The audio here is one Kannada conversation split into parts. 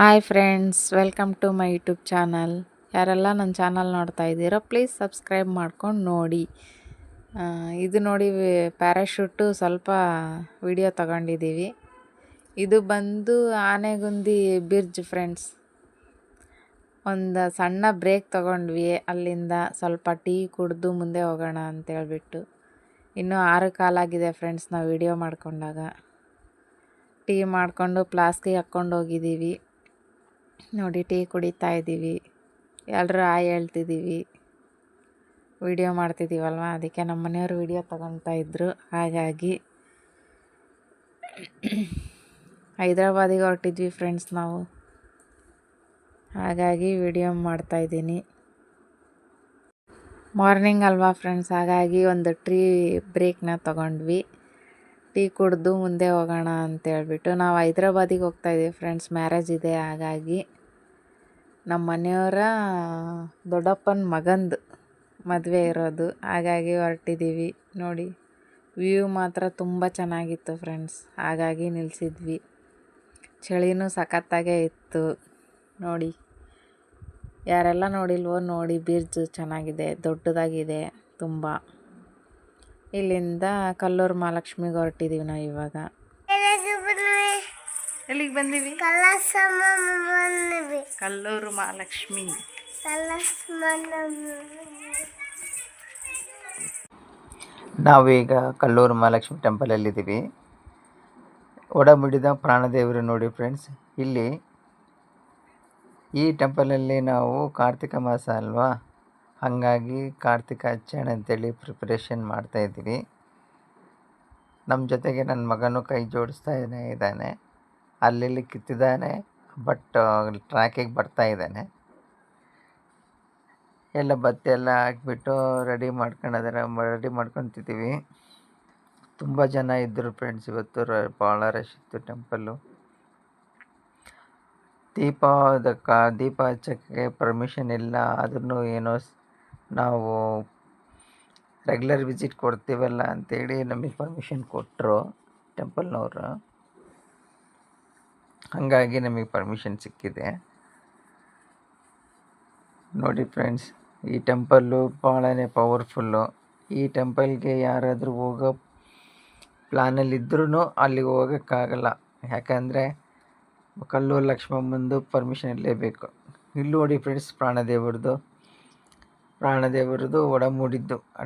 Hi friends, welcome to my YouTube channel. ಯಾರೆಲ್ಲ ನನ್ನ ಚಾನಲ್ ನೋಡ್ತಾ ಇದ್ದೀರೋ ಪ್ಲೀಸ್ ಸಬ್ಸ್ಕ್ರೈಬ್ ಮಾಡ್ಕೊಂಡು ನೋಡಿ. ಇದು ನೋಡಿ, ಪ್ಯಾರಾಶೂಟು ಸ್ವಲ್ಪ ವಿಡಿಯೋ ತಗೊಂಡಿದ್ದೀವಿ. ಇದು ಬಂದು ಆನೆಗುಂದಿ ಬ್ರಿಡ್ಜ್ ಫ್ರೆಂಡ್ಸ್. ಒಂದು ಸಣ್ಣ ಬ್ರೇಕ್ ತೊಗೊಂಡ್ವಿ. ಅಲ್ಲಿಂದ ಸ್ವಲ್ಪ ಟೀ ಕುಡಿದು ಮುಂದೆ ಹೋಗೋಣ ಅಂತೇಳ್ಬಿಟ್ಟು. ಇನ್ನೂ 6 ಕಾಲಾಗಿದೆ ಫ್ರೆಂಡ್ಸ್ ನಾವು ವಿಡಿಯೋ ಮಾಡ್ಕೊಂಡಾಗ. ಟೀ ಮಾಡಿಕೊಂಡು ಫ್ಲಾಸ್ಕಿಗೆ ಹಾಕ್ಕೊಂಡು ಹೋಗಿದ್ದೀವಿ. ನೋಡಿ, ಟೀ ಕುಡಿತಾ ಇದ್ದೀವಿ. ಎಲ್ಲರೂ ಹಾಯ್ ಹೇಳ್ತಿದ್ದೀವಿ. ವಿಡಿಯೋ ಮಾಡ್ತಿದ್ದೀವಲ್ವ, ಅದಕ್ಕೆ ನಮ್ಮ ಮನೆಯವರು ವಿಡಿಯೋ ತಗೊತಾ ಇದ್ದರು. ಹಾಗಾಗಿ ಹೈದ್ರಾಬಾದಿಗೆ ಹೊರಟಿದ್ವಿ ಫ್ರೆಂಡ್ಸ್ ನಾವು. ಹಾಗಾಗಿ ವಿಡಿಯೋ ಮಾಡ್ತಾಯಿದ್ದೀನಿ. ಮಾರ್ನಿಂಗ್ ಅಲ್ವಾ ಫ್ರೆಂಡ್ಸ್, ಹಾಗಾಗಿ ಒಂದು ಟೀ ಬ್ರೇಕ್ನ ತೊಗೊಂಡ್ವಿ. ಟೀ ಕುಡಿದು ಮುಂದೆ ಹೋಗೋಣ ಅಂತೇಳ್ಬಿಟ್ಟು ನಾವು ಹೈದ್ರಾಬಾದಿಗೆ ಹೋಗ್ತಾಯಿದ್ದೀವಿ ಫ್ರೆಂಡ್ಸ್. ಮ್ಯಾರೇಜ್ ಇದೆ, ಹಾಗಾಗಿ ನಮ್ಮ ಮನೆಯವರ ದೊಡ್ಡಪ್ಪನ ಮಗಂದು ಮದುವೆ ಇರೋದು. ಹಾಗಾಗಿ ಹೊರಟಿದ್ದೀವಿ. ನೋಡಿ, ವ್ಯೂ ಮಾತ್ರ ತುಂಬ ಚೆನ್ನಾಗಿತ್ತು ಫ್ರೆಂಡ್ಸ್. ಹಾಗಾಗಿ ನಿಲ್ಲಿಸಿದ್ವಿ. ಚಳಿನೂ ಸಖತ್ತಾಗೇ ಇತ್ತು. ನೋಡಿ, ಯಾರೆಲ್ಲ ನೋಡಿಲ್ವೋ ನೋಡಿ. ಬ್ರಿಡ್ಜ್ ಚೆನ್ನಾಗಿದೆ, ದೊಡ್ಡದಾಗಿದೆ ತುಂಬ. ಇಲ್ಲಿಂದ ಕಲ್ಲೂರು ಮಹಾಲಕ್ಷ್ಮಿಗೆ ಹೊರಟಿದ್ದೀವಿ ನಾವು ಇವಾಗ. ಎಲ್ಲಿಗೆ ಬಂದೀವಿ? ಕಲ್ಲೂರು ಮಹಾಲಕ್ಷ್ಮಿ. ನಾವೀಗ ಕಲ್ಲೂರು ಮಹಾಲಕ್ಷ್ಮಿ ಟೆಂಪಲಲ್ಲಿದ್ದೀವಿ. ಒಡಮುಡಿದ ಪ್ರಾಣದೇವರು ನೋಡಿ ಫ್ರೆಂಡ್ಸ್. ಇಲ್ಲಿ ಈ ಟೆಂಪಲಲ್ಲಿ ನಾವು ಕಾರ್ತಿಕ ಮಾಸ ಅಲ್ವಾ, ಹಾಗಾಗಿ ಕಾರ್ತಿಕ ಆಚರಣೆ ಅಂತೇಳಿ ಪ್ರಿಪ್ರೇಷನ್ ಮಾಡ್ತಾಯಿದ್ದೀವಿ. ನಮ್ಮ ಜೊತೆಗೆ ನನ್ನ ಮಗನೂ ಕೈ ಜೋಡಿಸ್ತಾ ಇದ್ದಾನೆ. ಅಲ್ಲಿ ಕಿತ್ತಿದ್ದಾನೆ, ಬಟ್ ಟ್ರ್ಯಾಕಿಗೆ ಬರ್ತಾ ಇದ್ದಾನೆ. ಎಲ್ಲ ಬತ್ತಿ ಎಲ್ಲ ಹಾಕ್ಬಿಟ್ಟು ರೆಡಿ ಮಾಡ್ಕೊತಿದ್ದೀವಿ. ತುಂಬ ಜನ ಇದ್ದರು ಫ್ರೆಂಡ್ಸ್. ಇವತ್ತು ಭಾಳ ರಶ್ ಇತ್ತು ಟೆಂಪಲ್ಲು. ದೀಪ ಹಚ್ಚೋಕ್ಕೆ ಪರ್ಮಿಷನ್ ಇಲ್ಲ. ಅದನ್ನು ಏನೋ ನಾವು ರೆಗ್ಯುಲರ್ ವಿಸಿಟ್ ಕೊಡ್ತೀವಲ್ಲ ಅಂತೇಳಿ ನಮಗೆ ಪರ್ಮಿಷನ್ ಕೊಟ್ಟರು ಟೆಂಪಲ್ನವರು. ಹಾಗಾಗಿ ನಮಗೆ ಪರ್ಮಿಷನ್ ಸಿಕ್ಕಿದೆ. ನೋಡಿ ಫ್ರೆಂಡ್ಸ್, ಈ ಟೆಂಪಲ್ಲು ಭಾಳನೇ ಪವರ್ಫುಲ್ಲು. ಈ ಟೆಂಪಲ್ಗೆ ಯಾರಾದರೂ ಹೋಗೋ ಪ್ಲ್ಯಾನಲ್ಲಿದ್ದರೂ ಅಲ್ಲಿಗೆ ಹೋಗೋಕ್ಕಾಗಲ್ಲ. ಯಾಕಂದರೆ ಕಲ್ಲೂರು ಲಕ್ಷ್ಮಮ್ಮಂದು ಪರ್ಮಿಷನ್ ಇರಲೇಬೇಕು. ಇಲ್ಲಿ ನೋಡಿ ಫ್ರೆಂಡ್ಸ್, ಪ್ರಾಣದೇವರದು ಒಡಮೂಡಿದ್ದು ಆ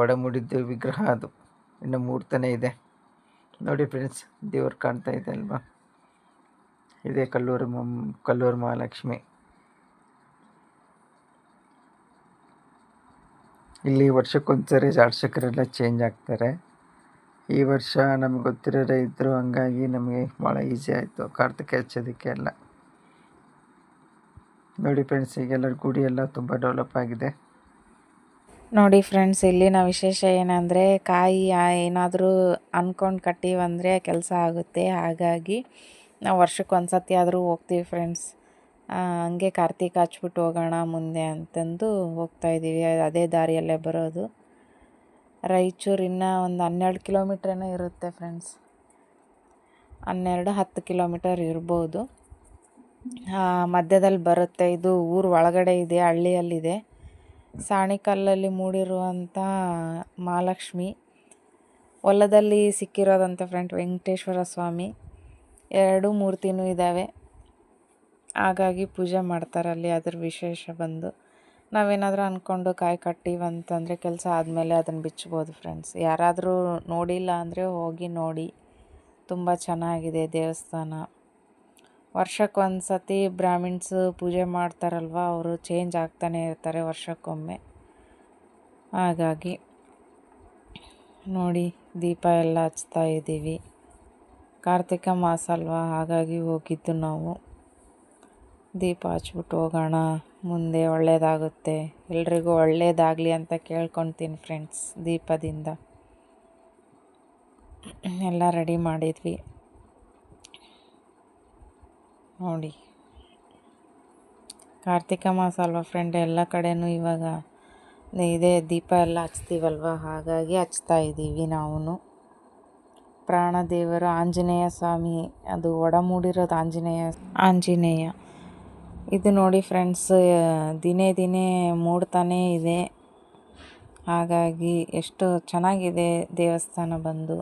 ಒಡಮೂಡಿದ್ದು ವಿಗ್ರಹ ಅದು ಇನ್ನು ಮೂಡ್ತಾನೆ ಇದೆ. ನೋಡಿ ಫ್ರೆಂಡ್ಸ್, ದೇವ್ರು ಕಾಣ್ತಾ ಇದೆ ಅಲ್ವಾ, ಇದೇ ಕಲ್ಲೂರು ಮಹಾಲಕ್ಷ್ಮಿ. ಇಲ್ಲಿ ವರ್ಷಕ್ಕೊಂದ್ಸರಿ ಅರ್ಚಕರೆಲ್ಲ ಚೇಂಜ್ ಆಗ್ತಾರೆ. ಈ ವರ್ಷ ನಮ್ಗೆ ಗೊತ್ತಿರೋರೇ ಇದ್ದರು, ಹಂಗಾಗಿ ನಮಗೆ ಭಾಳ ಈಸಿ ಆಯಿತು ಕಾರ್ತಿಕ ಹಚ್ಚೋದಕ್ಕೆ ಎಲ್ಲ. ನೋಡಿ ಫ್ರೆಂಡ್ಸ್, ಈಗೆಲ್ಲ ಗುಡಿ ಎಲ್ಲ ತುಂಬ ಡೆವಲಪ್ ಆಗಿದೆ. ನೋಡಿ ಫ್ರೆಂಡ್ಸ್, ಇಲ್ಲಿನ ವಿಶೇಷ ಏನಂದರೆ ಕಾಯಿ ಏನಾದರೂ ಅಂದ್ಕೊಂಡು ಕಟ್ಟಿವಂದರೆ ಕೆಲಸ ಆಗುತ್ತೆ. ಹಾಗಾಗಿ ನಾವು ವರ್ಷಕ್ಕೆ ಒಂದು ಸತಿ ಆದರೂ ಹೋಗ್ತೀವಿ ಫ್ರೆಂಡ್ಸ್. ಹಂಗೆ ಕಾರ್ತಿಕ ಹಚ್ಬಿಟ್ಟು ಹೋಗೋಣ ಮುಂದೆ ಅಂತಂದು ಹೋಗ್ತಾಯಿದ್ದೀವಿ. ಅದೇ ದಾರಿಯಲ್ಲೇ ಬರೋದು. ರಾಯಚೂರಿನ ಒಂದು 12 ಕಿಲೋಮೀಟ್ರೇನೋ ಇರುತ್ತೆ ಫ್ರೆಂಡ್ಸ್. 10 ಕಿಲೋಮೀಟರ್ ಇರ್ಬೋದು. ಮಧ್ಯದಲ್ಲಿ ಬರುತ್ತೆ. ಇದು ಊರು ಒಳಗಡೆ ಇದೆ, ಹಳ್ಳಿಯಲ್ಲಿದೆ. ಸಾಣಿಕಲ್ಲಲ್ಲಿ ಮೂಡಿರುವಂಥ ಮಹಾಲಕ್ಷ್ಮಿ ಹೊಲದಲ್ಲಿ ಸಿಕ್ಕಿರೋದಂಥ ಫ್ರೆಂಡ್ ವೆಂಕಟೇಶ್ವರ ಸ್ವಾಮಿ. 2 ಮೂರ್ತಿನೂ ಇದ್ದಾವೆ. ಹಾಗಾಗಿ ಪೂಜೆ ಮಾಡ್ತಾರಲ್ಲಿ. ಅದ್ರ ವಿಶೇಷ ಬಂದು ನಾವೇನಾದರೂ ಅಂದ್ಕೊಂಡು ಕಾಯಿ ಕಟ್ಟಿವಂತಂದರೆ ಕೆಲಸ ಆದಮೇಲೆ ಅದನ್ನು ಬಿಚ್ಬೋದು ಫ್ರೆಂಡ್ಸ್. ಯಾರಾದರೂ ನೋಡಿಲ್ಲ ಅಂದರೆ ಹೋಗಿ ನೋಡಿ, ತುಂಬ ಚೆನ್ನಾಗಿದೆ ದೇವಸ್ಥಾನ. ವರ್ಷಕ್ಕೊಂದು ಸತಿ ಬ್ರಾಹ್ಮಿಣ್ಸು ಪೂಜೆ ಮಾಡ್ತಾರಲ್ವ, ಅವರು ಚೇಂಜ್ ಆಗ್ತಾನೆ ಇರ್ತಾರೆ ವರ್ಷಕ್ಕೊಮ್ಮೆ. ಹಾಗಾಗಿ ನೋಡಿ, ದೀಪ ಎಲ್ಲ ಹಚ್ತಾ ಇದ್ದೀವಿ. ಕಾರ್ತಿಕ ಮಾಸ ಅಲ್ವಾ, ಹಾಗಾಗಿ ಹೋಗಿದ್ದು ನಾವು. ದೀಪ ಹಚ್ಬಿಟ್ಟು ಹೋಗೋಣ, ಮುಂದೆ ಒಳ್ಳೆಯದಾಗುತ್ತೆ, ಎಲ್ರಿಗೂ ಒಳ್ಳೆಯದಾಗಲಿ ಅಂತ ಕೇಳ್ಕೊತೀನಿ ಫ್ರೆಂಡ್ಸ್. ದೀಪದಿಂದ ಎಲ್ಲ ರೆಡಿ ಮಾಡಿದ್ವಿ. ನೋಡಿ, ಕಾರ್ತಿಕ ಮಾಸ ಅಲ್ವಾ ಫ್ರೆಂಡ್, ಎಲ್ಲ ಕಡೆನೂ ಇವಾಗ ಇದೇ ದೀಪ ಎಲ್ಲ ಹಚ್ತೀವಲ್ವ, ಹಾಗಾಗಿ ಹಚ್ತಾ ಇದ್ದೀವಿ ನಾವು. ಪ್ರಾಣದೇವರು ಆಂಜನೇಯ ಸ್ವಾಮಿ, ಅದು ಒಡಮೂಡಿರೋದು ಆಂಜನೇಯ. ಇದು ನೋಡಿ ಫ್ರೆಂಡ್ಸ್, ದಿನೇ ದಿನೇ ಮೂಡ್ತಾನೇ ಇದೆ. ಹಾಗಾಗಿ ಎಷ್ಟು ಚೆನ್ನಾಗಿದೆ ದೇವಸ್ಥಾನ ಬಂದು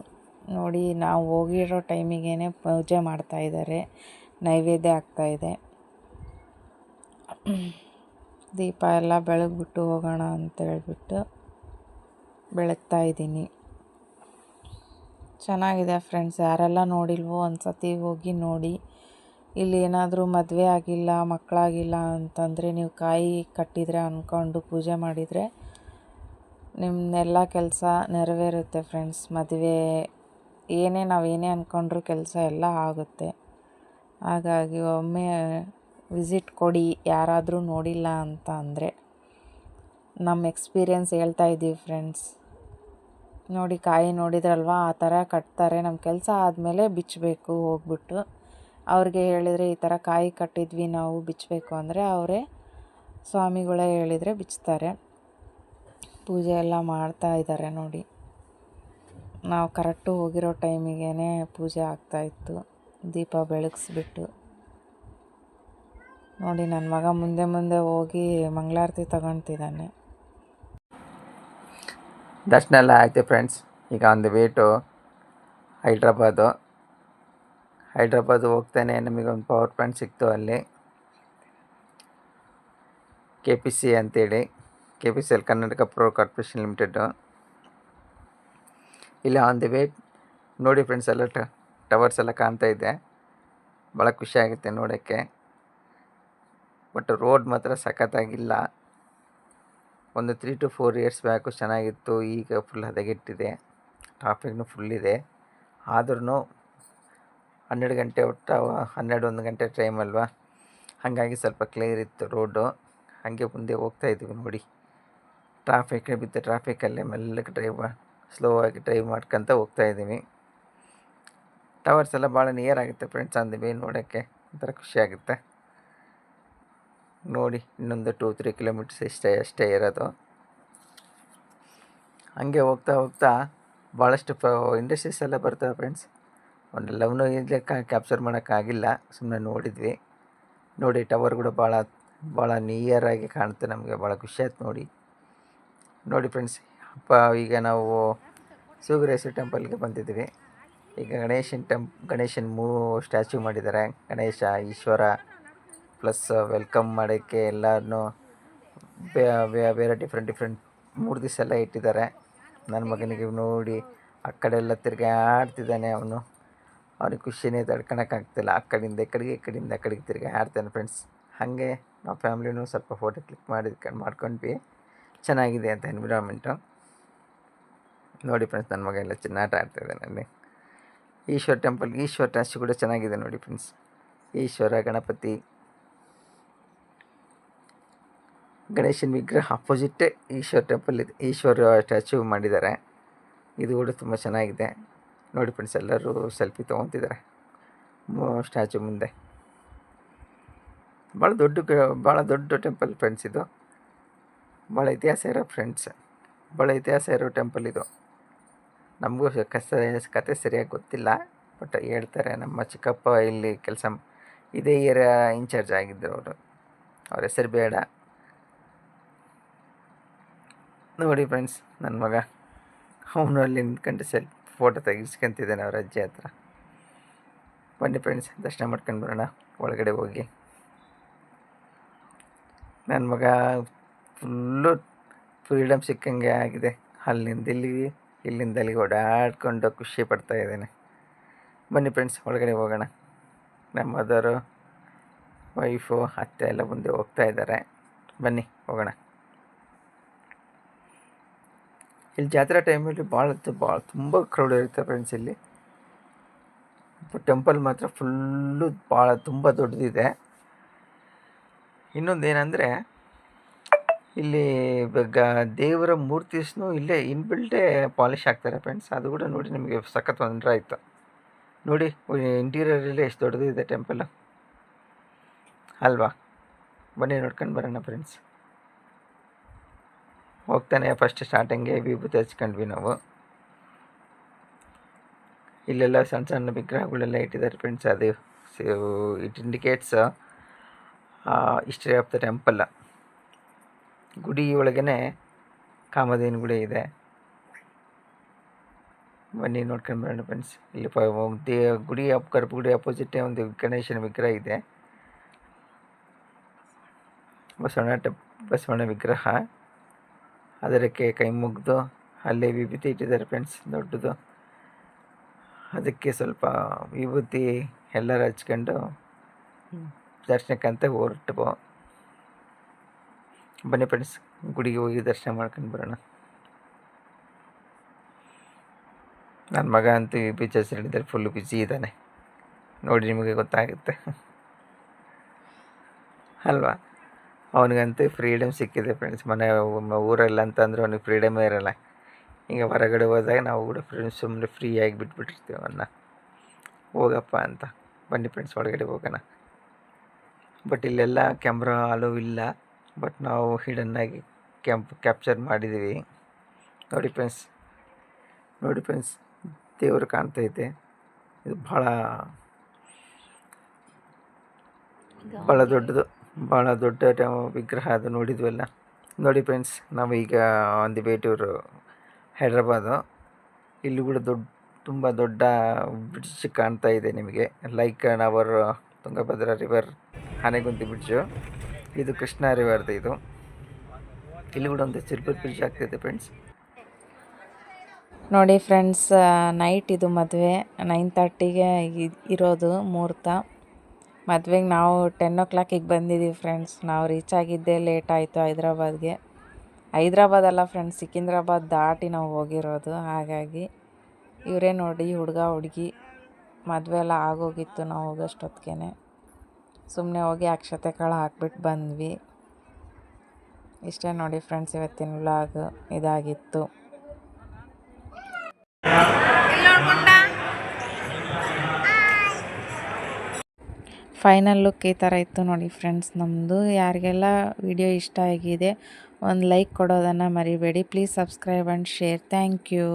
ನೋಡಿ. ನಾವು ಹೋಗಿರೋ ಟೈಮಿಗೇ ಪೂಜೆ ಮಾಡ್ತಾಯಿದ್ದಾರೆ, ನೈವೇದ್ಯ ಆಗ್ತಾಯಿದೆ. ದೀಪ ಎಲ್ಲ ಬೆಳಗ್ಬಿಟ್ಟು ಹೋಗೋಣ ಅಂತ ಹೇಳ್ಬಿಟ್ಟು ಬೆಳಗ್ತಾ ಇದ್ದೀನಿ. ಚೆನ್ನಾಗಿದೆ ಫ್ರೆಂಡ್ಸ್, ಯಾರೆಲ್ಲ ನೋಡಿಲ್ವೋ ಒಂದು ಸತಿ ಹೋಗಿ ನೋಡಿ. ಇಲ್ಲಿ ಏನಾದರೂ ಮದುವೆ ಆಗಿಲ್ಲ, ಮಕ್ಕಳಾಗಿಲ್ಲ ಅಂತಂದರೆ ನೀವು ಕಾಯಿ ಕಟ್ಟಿದರೆ ಅಂದ್ಕೊಂಡು ಪೂಜೆ ಮಾಡಿದರೆ ನಿಮ್ಮನ್ನೆಲ್ಲ ಕೆಲಸ ನೆರವೇರುತ್ತೆ ಫ್ರೆಂಡ್ಸ್. ಮದುವೆ ನಾವೇನೇ ಅಂದ್ಕೊಂಡ್ರೂ ಕೆಲಸ ಎಲ್ಲ ಆಗುತ್ತೆ. ಹಾಗಾಗಿ ಒಮ್ಮೆ ವಿಸಿಟ್ ಕೊಡಿ, ಯಾರಾದರೂ ನೋಡಿಲ್ಲ ಅಂತ ಅಂದರೆ. ನಮ್ಮ ಎಕ್ಸ್ಪೀರಿಯೆನ್ಸ್ ಹೇಳ್ತಾ ಇದ್ದೀವಿ ಫ್ರೆಂಡ್ಸ್. ನೋಡಿ, ಕಾಯಿ ನೋಡಿದ್ರಲ್ವಾ, ಆ ಥರ ಕಟ್ತಾರೆ. ನಮ್ಮ ಕೆಲಸ ಆದಮೇಲೆ ಬಿಚ್ಚಬೇಕು ಹೋಗ್ಬಿಟ್ಟು. ಅವ್ರಿಗೆ ಹೇಳಿದರೆ ಈ ಥರ ಕಾಯಿ ಕಟ್ಟಿದ್ವಿ ನಾವು, ಬಿಚ್ಚಬೇಕು ಅಂದರೆ ಅವರೇ ಸ್ವಾಮಿಗಳೇ ಹೇಳಿದರೆ ಬಿಚ್ತಾರೆ. ಪೂಜೆ ಎಲ್ಲ ಮಾಡ್ತಾ ಇದ್ದಾರೆ ನೋಡಿ. ನಾವು ಕರೆಕ್ಟು ಹೋಗಿರೋ ಟೈಮಿಗೇ ಪೂಜೆ ಆಗ್ತಾಯಿತ್ತು, ದೀಪ ಬೆಳಗಿಸ್ಬಿಟ್ಟು. ನೋಡಿ, ನನ್ನ ಮಗ ಮುಂದೆ ಮುಂದೆ ಹೋಗಿ ಮಂಗಳಾರತಿ ತಗೊತಿದ್ದಾನೆ. ದರ್ಶನ ಎಲ್ಲ ಆಯಿತು ಫ್ರೆಂಡ್ಸ್. ಈಗ ಒಂದು ವೇಟು ಹೈದ್ರಾಬಾದು ಹೋಗ್ತಾನೆ ನಮಗೊಂದು ಪವರ್ ಪ್ಲಾಂಟ್ ಸಿಕ್ತು. ಅಲ್ಲಿ KPC ಅಂತೇಳಿ, KPCL Karnataka power corporation limited. ಇಲ್ಲಿ ಆನ್ ದಿ ವೇ ನೋಡಿ ಫ್ರೆಂಡ್ಸ್, ಎಲ್ಲ ಟವರ್ಸ್ ಎಲ್ಲ ಕಾಣ್ತಾ ಇದೆ. ಭಾಳ ಖುಷಿಯಾಗುತ್ತೆ ನೋಡೋಕ್ಕೆ. ಬಟ್ ರೋಡ್ ಮಾತ್ರ ಸಖತ್ತಾಗಿಲ್ಲ. ಒಂದು 3 to 4 years ಬ್ಯಾಕು ಚೆನ್ನಾಗಿತ್ತು. ಈಗ ಫುಲ್ ಹದಗೆಟ್ಟಿದೆ, ಟ್ರಾಫಿಕ್ನು ಫುಲ್ಲಿದೆ. ಆದ್ರೂ 12 ಗಂಟೆ 1 ಗಂಟೆ ಟೈಮ್ ಅಲ್ವಾ, ಹಾಗಾಗಿ ಸ್ವಲ್ಪ ಕ್ಲಿಯರ್ ಇತ್ತು ರೋಡು. ಹಾಗೆ ಮುಂದೆ ಹೋಗ್ತಾ ಇದ್ದೀವಿ ನೋಡಿ. ಟ್ರಾಫಿಕಲ್ಲೇ ಮೆಲ್ಲಗೆ ಸ್ಲೋ ಆಗಿ ಡ್ರೈವ್ ಮಾಡ್ಕೊತ ಹೋಗ್ತಾ ಇದ್ದೀವಿ. ಟವರ್ಸ್ ಎಲ್ಲ ಭಾಳ ನಿಯರ್ ಆಗುತ್ತೆ ಫ್ರೆಂಡ್ಸ್. ಆನ್ ದಿ ವೇ ನೋಡೋಕ್ಕೆ ಒಂಥರ ಖುಷಿಯಾಗುತ್ತೆ ನೋಡಿ. ಇನ್ನೊಂದು 2-3 ಕಿಲೋಮೀಟರ್ಸ್ ಅಷ್ಟೇ ಇರೋದು. ಹಾಗೆ ಹೋಗ್ತಾ ಭಾಳಷ್ಟು ಇಂಡಸ್ಟ್ರೀಸ್ ಎಲ್ಲ ಬರ್ತವೆ ಫ್ರೆಂಡ್ಸ್. ಒಂದೆಲ್ಲವನ್ನೂ ಇಲ್ಲಿ ಕ್ಯಾಪ್ಚರ್ ಮಾಡೋಕ್ಕಾಗಿಲ್ಲ, ಸುಮ್ಮನೆ ನೋಡಿದ್ವಿ. ನೋಡಿ, ಟವರ್ ಕೂಡ ಭಾಳ ನಿಯರಾಗಿ ಕಾಣುತ್ತೆ. ನಮಗೆ ಭಾಳ ಖುಷಿ ಆಯ್ತು ನೋಡಿ ಫ್ರೆಂಡ್ಸ್. ಈಗ ನಾವು ಸೂಗರೇಶ್ವರ ಟೆಂಪಲ್ಗೆ ಬಂದಿದ್ದೀವಿ. ಈಗ ಗಣೇಶನ್ ಸ್ಟ್ಯಾಚ್ಯೂ ಮಾಡಿದ್ದಾರೆ. ಗಣೇಶ, ಈಶ್ವರ ಪ್ಲಸ್ ವೆಲ್ಕಮ್ ಮಾಡೋಕ್ಕೆ ಎಲ್ಲನೂ ಬೇರೆ ಡಿಫ್ರೆಂಟ್ 3 ದಿವಸ ಎಲ್ಲ ಇಟ್ಟಿದ್ದಾರೆ. ನನ್ನ ಮಗನಿಗೆ ನೋಡಿ ಆ ಕಡೆ ಎಲ್ಲ ತಿರುಗಾಡ್ತಿದ್ದಾನೆ. ಅವನಿಗೆ ಖುಷಿನೇ ತಡ್ಕೊಳಕ್ಕಾಗ್ತಿಲ್ಲ. ಆ ಕಡೆಯಿಂದ ಈ ಕಡೆಗೆ ತಿರುಗಾಡ್ತಾನೆ ಫ್ರೆಂಡ್ಸ್. ಹಾಗೆ ನಾವು ಫ್ಯಾಮ್ಲಿನೂ ಸ್ವಲ್ಪ ಫೋಟೋ ಕ್ಲಿಕ್ ಮಾಡ್ಕೊಂಡ್ವಿ. ಚೆನ್ನಾಗಿದೆ ಅಂತ ಎನ್ವಿರಾನ್ಮೆಂಟು ನೋಡಿ ಫ್ರೆಂಡ್ಸ್. ನನ್ನ ಮಗ ಎಲ್ಲ ಚೆನ್ನಾಗಿ ಆಟ ಆಡ್ತಾಯಿದ್ದಾನೆ ಅಲ್ಲಿ. ಈಶ್ವರ ಸ್ಟ್ಯಾಚ್ಯೂ ಕೂಡ ಚೆನ್ನಾಗಿದೆ ನೋಡಿ ಫ್ರೆಂಡ್ಸ್. ಈಶ್ವರ, ಗಣಪತಿ, ಗಣೇಶನ ವಿಗ್ರಹ ಅಪೋಸಿಟ್ಟೇ ಈಶ್ವರ ಸ್ಟ್ಯಾಚ್ಯೂ ಮಾಡಿದ್ದಾರೆ. ಇದು ಕೂಡ ತುಂಬ ಚೆನ್ನಾಗಿದೆ ನೋಡಿ ಫ್ರೆಂಡ್ಸ್. ಎಲ್ಲರೂ ಸೆಲ್ಫಿ ತೊಗೊತಿದ್ದಾರೆ ಸ್ಟ್ಯಾಚ್ಯೂ ಮುಂದೆ. ಭಾಳ ದೊಡ್ಡ ಟೆಂಪಲ್ ಫ್ರೆಂಡ್ಸ್. ಇದು ಭಾಳ ಇತಿಹಾಸ ಇರೋ ಟೆಂಪಲ್ ಇದು. ನಮಗೂ ಕತೆ ಸರಿಯಾಗಿ ಗೊತ್ತಿಲ್ಲ, ಬಟ್ ಹೇಳ್ತಾರೆ. ನಮ್ಮ ಚಿಕ್ಕಪ್ಪ ಇಲ್ಲಿ ಇದೇ ಏರಿಯಾ ಇನ್ಚಾರ್ಜ್ ಆಗಿದ್ದರು ಅವರು. ಅವ್ರ ಹೆಸರು ಬೇಡ ನೋಡಿ ಫ್ರೆಂಡ್ಸ್. ನನ್ನ ಮಗ ಅವನು ಅಲ್ಲಿ ನಿಂತ್ಕೊಂಡು ಫೋಟೋ ತೆಗಿಸ್ಕೊಂತಿದ್ದಾನೆ ಅವ್ರ ಅಜ್ಜಿ ಹತ್ರ. ಬನ್ನಿ ಫ್ರೆಂಡ್ಸ್, ದರ್ಶನ ಮಾಡ್ಕೊಂಡು ಬರೋಣ ಒಳಗಡೆ ಹೋಗಿ. ನನ್ನ ಮಗ ಫುಲ್ಲು ಫ್ರೀಡಮ್ ಸಿಕ್ಕಂಗೆ ಆಗಿದೆ. ಅಲ್ಲಿಂದ ಇಲ್ಲಿಂದ ಓಡಾಡ್ಕೊಂಡು ಖುಷಿ ಪಡ್ತಾ ಇದ್ದೇನೆ. ಬನ್ನಿ ಫ್ರೆಂಡ್ಸ್, ಒಳಗಡೆ ಹೋಗೋಣ. ನಮ್ಮ ಮದರು, ವೈಫು, ಅತ್ತೆ ಎಲ್ಲ ಮುಂದೆ ಹೋಗ್ತಾ ಇದ್ದಾರೆ. ಬನ್ನಿ ಹೋಗೋಣ. ಇಲ್ಲಿ ಜಾತ್ರೆ ಟೈಮಲ್ಲಿ ತುಂಬ ಕ್ರೌಡ್ ಇರುತ್ತೆ ಫ್ರೆಂಡ್ಸ್. ಇಲ್ಲಿ ಟೆಂಪಲ್ ಮಾತ್ರ ಫುಲ್ಲು ತುಂಬ ದೊಡ್ಡದಿದೆ. ಇನ್ನೊಂದೇನೆಂದರೆ, ಇಲ್ಲಿ ದೇವರ ಮೂರ್ತಿಸ್ನು ಇಲ್ಲೇ ಇನ್ಬಿಲ್ಟೇ ಪಾಲಿಶ್ ಆಗ್ತಾರೆ ಫ್ರೆಂಡ್ಸ್. ಅದು ಕೂಡ ನೋಡಿ ನಿಮಗೆ ಸಖತ್ ತೊಂದರೆ ಆಯಿತು ನೋಡಿ. ಇಂಟೀರಿಯರಲ್ಲಿ ಎಷ್ಟು ದೊಡ್ಡದಿದೆ ಟೆಂಪಲ್ ಅಲ್ವಾ. ಬನ್ನಿ ನೋಡ್ಕೊಂಡು ಬರೋಣ ಫ್ರೆಂಡ್ಸ್. ಹೋಗ್ತಾನೆ ಫಸ್ಟ್ ಸ್ಟಾರ್ಟಿಂಗ್ಗೆ ವಿಭೂತಿ ಹಚ್ಕೊಂಡ್ವಿ ನಾವು. ಇಲ್ಲೆಲ್ಲ ಸಣ್ಣ ಸಣ್ಣ ವಿಗ್ರಹಗಳೆಲ್ಲ ಇಟ್ಟಿದ್ದಾರೆ ಫ್ರೆಂಡ್ಸ್. ಅದು it indicates history of the temple. ಗುಡಿ ಒಳಗೇ ಕಾಮಧೇನು ಗುಡಿ ಇದೆ. ಬನ್ನಿ ನೋಡ್ಕೊಂಡು ಬರೋಣ ಫ್ರೆಂಡ್ಸ್. ಇಲ್ಲಿ ಗುಡಿ ಗರ್ಭಗುಡಿ ಅಪೋಸಿಟ್ ಒಂದು ಗಣೇಶನ ವಿಗ್ರಹ ಇದೆ. ಬಸವಣ್ಣ ವಿಗ್ರಹ, ಅದಕ್ಕೆ ಕೈ ಮುಗಿದು ಅಲ್ಲೇ ವಿಭೂತಿ ಇಟ್ಟಿದ್ದಾರೆ ಫ್ರೆಂಡ್ಸ್, ದೊಡ್ಡದು. ಅದಕ್ಕೆ ಸ್ವಲ್ಪ ವಿಭೂತಿ ಎಲ್ಲರೂ ಹಚ್ಕೊಂಡು ದರ್ಶನಕ್ಕಂತ ಹೊರಟು. ಬನ್ನಿ ಫ್ರೆಂಡ್ಸ್, ಗುಡಿಗೆ ಹೋಗಿ ದರ್ಶನ ಮಾಡ್ಕೊಂಡು ಬರೋಣ. ನನ್ನ ಮಗ ಅಂತೂ ಈ ಬೀಚಸ್ ಹಿಡಿದಲ್ಲಿ ಫುಲ್ಲು ಬ್ಯುಸಿ ಇದ್ದಾನೆ, ನೋಡಿ ನಿಮಗೆ ಗೊತ್ತಾಗುತ್ತೆ ಅಲ್ವಾ. ಅವನಿಗಂತೂ ಫ್ರೀಡಮ್ ಸಿಕ್ಕಿದೆ ಫ್ರೆಂಡ್ಸ್. ಊರಲ್ಲಿ ಅಂತಂದ್ರೆ ಅವನಿಗೆ ಫ್ರೀಡಮೇ ಇರೋಲ್ಲ. ಈಗ ಹೊರಗಡೆ ಹೋದಾಗ ನಾವು ಕೂಡ ಸುಮ್ಮನೆ ಫ್ರೀಯಾಗಿ ಬಿಟ್ಬಿಟ್ಟಿರ್ತೀವಿ ಅವನ್ನ, ಹೋಗಪ್ಪ ಅಂತ. ಬನ್ನಿ ಫ್ರೆಂಡ್ಸ್, ಒಳಗಡೆ ಹೋಗೋಣ. ಬಟ್ ಇಲ್ಲೆಲ್ಲ ಕ್ಯಾಮ್ರಾ ಅಲೋ ಇಲ್ಲ, ಬಟ್ ನಾವು ಹಿಡನ್ನಾಗಿ ಕ್ಯಾಪ್ಚರ್ ಮಾಡಿದ್ದೀವಿ. ನೋಡಿ ಫ್ರೆಂಡ್ಸ್, ದೇವರು ಕಾಣ್ತೈತೆ. ಇದು ಭಾಳ ದೊಡ್ಡದು, ಭಾಳ ದೊಡ್ಡ ವಿಗ್ರಹ ಅದು, ನೋಡಿದ್ವಲ್ಲ. ನೋಡಿ ಫ್ರೆಂಡ್ಸ್, ನಾವು ಈಗ on the way to Hyderabad. ಇಲ್ಲಿ ಕೂಡ ತುಂಬ ದೊಡ್ಡ ಬ್ರಿಡ್ಜ್ ಕಾಣ್ತಾ ಇದೆ ನಿಮಗೆ, like our Tungabhadra river Anegundi bridge. ಇದು ಕೃಷ್ಣ ರಿವರ್ದು ಇದು. ಇಲ್ಲಿ ಕೂಡ ಒಂದು ಸಿಲ್ವರ್ ಬ್ರಿಡ್ಜ್ ಆಗ್ತಿದೆ ಫ್ರೆಂಡ್ಸ್. ನೋಡಿ ಫ್ರೆಂಡ್ಸ್, ನೈಟ್ ಇದು ಮದುವೆ 9:30ಗೆ ಇರೋದು ಮುಹೂರ್ತ. ಮದುವೆಗೆ ನಾವು 10 o'clock ಬಂದಿದ್ದೀವಿ ಫ್ರೆಂಡ್ಸ್. ನಾವು ರೀಚ್ ಆಗಿದ್ದೇ ಲೇಟ್ ಆಯಿತು ಹೈದ್ರಾಬಾದ್ಗೆ. ಹೈದ್ರಾಬಾದ್ ಫ್ರೆಂಡ್ಸ್, ಸಿಕಿಂದ್ರಾಬಾದ್ ದಾಟಿ ನಾವು ಹೋಗಿರೋದು. ಹಾಗಾಗಿ ಇವರೇ ನೋಡಿ ಹುಡುಗ ಹುಡುಗಿ. ಮದುವೆ ಎಲ್ಲ ಆಗೋಗಿತ್ತು ನಾವು ಹೋಗೋಷ್ಟೊತ್ತಿಗೆ. ಸುಮ್ಮನೆ ಹೋಗಿ ಅಕ್ಷತೆ ಕಾಳು ಹಾಕ್ಬಿಟ್ಟು ಬಂದ್ವಿ. ಇಷ್ಟೇ ನೋಡಿ ಫ್ರೆಂಡ್ಸ್, ಇವತ್ತಿನ ವ್ಲಾಗ್ ಇದಾಗಿತ್ತು. ಫೈನಲ್ ಲುಕ್ ಈ ಥರ ಇತ್ತು ನೋಡಿ ಫ್ರೆಂಡ್ಸ್ ನಮ್ಮದು. ಯಾರಿಗೆಲ್ಲ ವಿಡಿಯೋ ಇಷ್ಟ ಆಗಿದೆ ಒಂದು ಲೈಕ್ ಕೊಡೋದನ್ನು ಮರಿಬೇಡಿ. Please subscribe and share. Thank you.